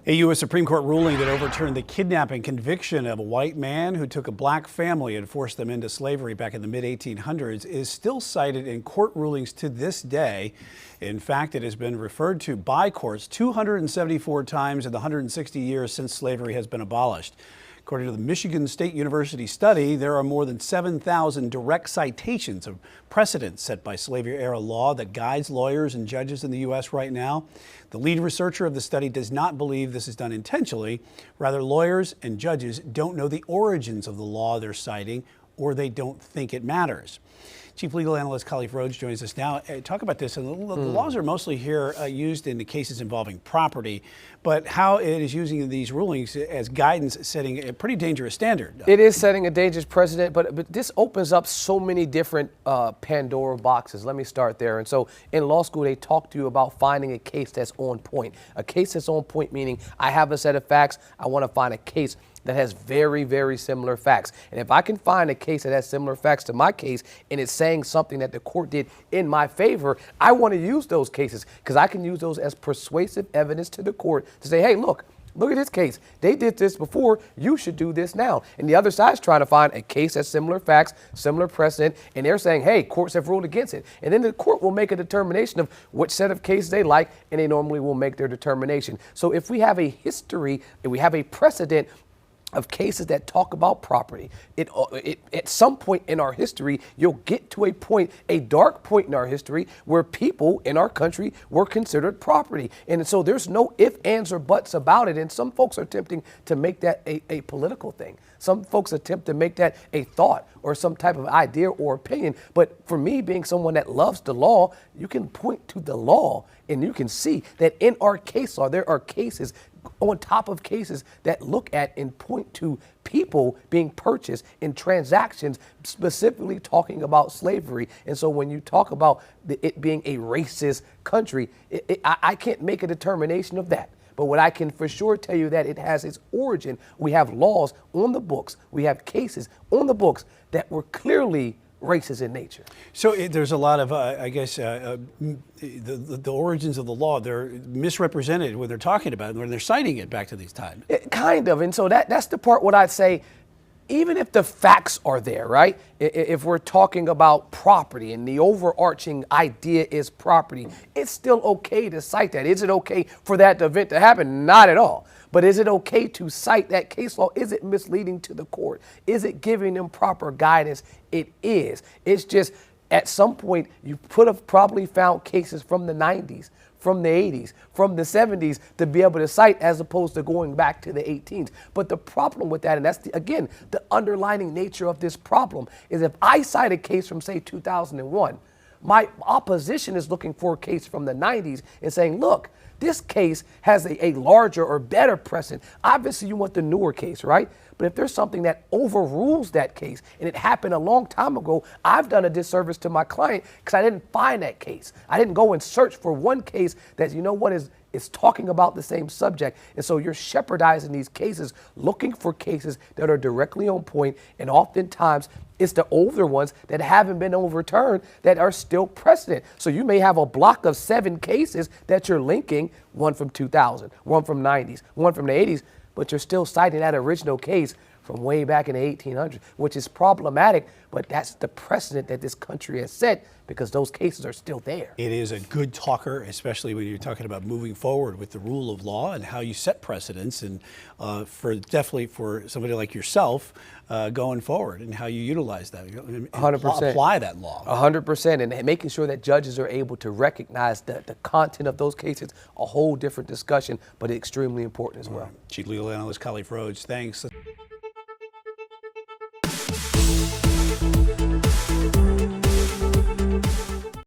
A U.S. Supreme Court ruling that overturned the kidnapping conviction of a white man who took a black family and forced them into slavery back in the mid-1800s is still cited in court rulings to this day. In fact, it has been referred to by courts 274 times in the 160 years since slavery has been abolished. According to the Michigan State University study, there are more than 7,000 direct citations of precedents set by slavery-era law that guides lawyers and judges in the U.S. right now. The lead researcher of the study does not believe this is done intentionally. Rather, lawyers and judges don't know the origins of the law they're citing, or they don't think it matters. Chief Legal Analyst Khalif Rhodes joins us now. Talk about this. And the laws are mostly here used in the cases involving property, but how it is using these rulings as guidance, setting a pretty dangerous standard. It is setting a dangerous precedent, but this opens up so many different Pandora boxes. Let me start there. And so in law school, they talk to you about finding a case that's on point. A case that's on point meaning I have a set of facts. I want to find a case that has very, very similar facts. And if I can find a case that has similar facts to my case and it's saying something that the court did in my favor, I want to use those cases because I can use those as persuasive evidence to the court to say, hey, look at this case. They did this before. You should do this now. And the other side's trying to find a case that's similar facts, similar precedent, and they're saying, hey, courts have ruled against it. And then the court will make a determination of which set of cases they like, and they normally will make their determination. So if we have a history and we have a precedent of cases that talk about property, at some point in our history, you'll get to a point, a dark point in our history, where people in our country were considered property. And so there's no ifs, ands, or buts about it. And some folks are attempting to make that a political thing. Some folks attempt to make that a thought or some type of idea or opinion. But for me, being someone that loves the law, you can point to the law and you can see that in our case law, there are cases on top of cases that look at and point to people being purchased in transactions, specifically talking about slavery. And so when you talk about it being a racist country, I can't make a determination of that. But what I can for sure tell you that it has its origin. We have laws on the books. We have cases on the books that were clearly racist in nature. So there's a lot of, I guess, the origins of the law, they're misrepresented when they're talking about it, when they're citing it back to these times. Kind of. And so that's the part what I'd say, even if the facts are there, right? If we're talking about property and the overarching idea is property, it's still okay to cite that. Is it okay for that event to happen? Not at all. But is it okay to cite that case law? Is it misleading to the court? Is it giving them proper guidance? It is. It's just at some point you could have probably found cases from the 90s, from the 80s, from the 70s to be able to cite as opposed to going back to the 18s. But the problem with that, and that's, again, the underlining nature of this problem, is if I cite a case from, say, 2001, my opposition is looking for a case from the 90s and saying, look, this case has a larger or better precedent. Obviously, you want the newer case, right? But if there's something that overrules that case and it happened a long time ago, I've done a disservice to my client because I didn't find that case. I didn't go and search for one case that, you know what, is talking about the same subject. And so you're shepherdizing these cases, looking for cases that are directly on point. And oftentimes it's the older ones that haven't been overturned that are still precedent. So you may have a block of 7 cases that you're linking, one from 2000, one from 90s, one from the 80s, but you're still citing that original case from way back in the 1800s, which is problematic, but that's the precedent that this country has set because those cases are still there. It is a good talker, especially when you're talking about moving forward with the rule of law and how you set precedents, and definitely for somebody like yourself going forward and how you utilize that, 100%. Apply that law. 100%, and making sure that judges are able to recognize the content of those cases, a whole different discussion, but extremely important as well. Chief Legal Analyst Khalif Rhodes, thanks.